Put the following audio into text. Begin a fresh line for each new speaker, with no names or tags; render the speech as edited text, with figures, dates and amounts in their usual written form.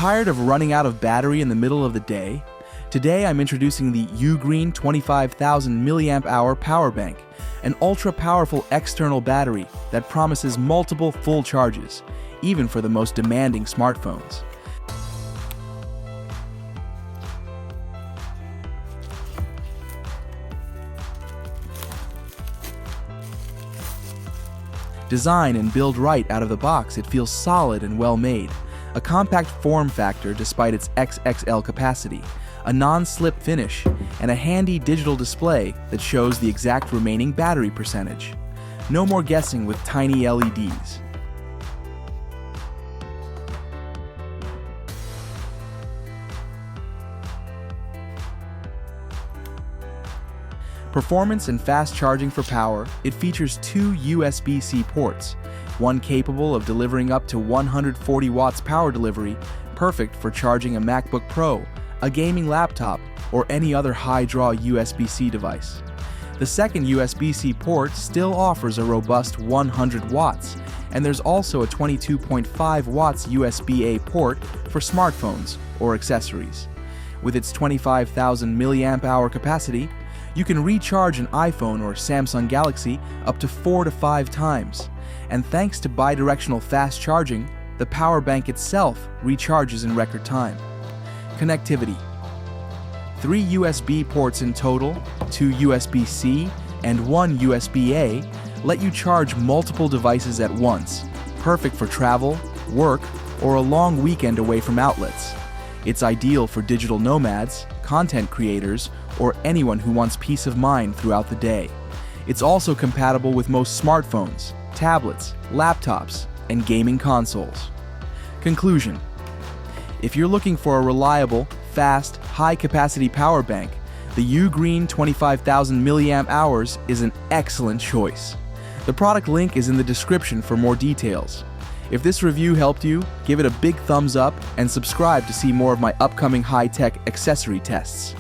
Tired of running out of battery in the middle of the day? Today I'm introducing the UGREEN 25,000 mAh power bank, an ultra-powerful external battery that promises multiple full charges, even for the most demanding smartphones. Design and build right out of the box, it feels solid and well made. A compact form factor despite its XXL capacity, a non-slip finish, and a handy digital display that shows the exact remaining battery percentage. No more guessing with tiny LEDs. Performance and fast charging for power, it features two USB-C ports, one capable of delivering up to 140 watts power delivery, perfect for charging a MacBook Pro, a gaming laptop, or any other high-draw USB-C device. The second USB-C port still offers a robust 100 watts, and there's also a 22.5 watts USB-A port for smartphones or accessories. With its 25,000 mAh capacity, you can recharge an iPhone or Samsung Galaxy up to 4 to 5 times. And thanks to bidirectional fast charging, the power bank itself recharges in record time. Connectivity. 3 USB ports in total, 2 USB-C and 1 USB-A, let you charge multiple devices at once, perfect for travel, work, or a long weekend away from outlets. It's ideal for digital nomads, content creators, or anyone who wants peace of mind throughout the day. It's also compatible with most smartphones, tablets, laptops, and gaming consoles. Conclusion: if you're looking for a reliable, fast, high-capacity power bank, the UGREEN 25,000 mAh is an excellent choice. The product link is in the description for more details. If this review helped you, give it a big thumbs up and subscribe to see more of my upcoming high-tech accessory tests.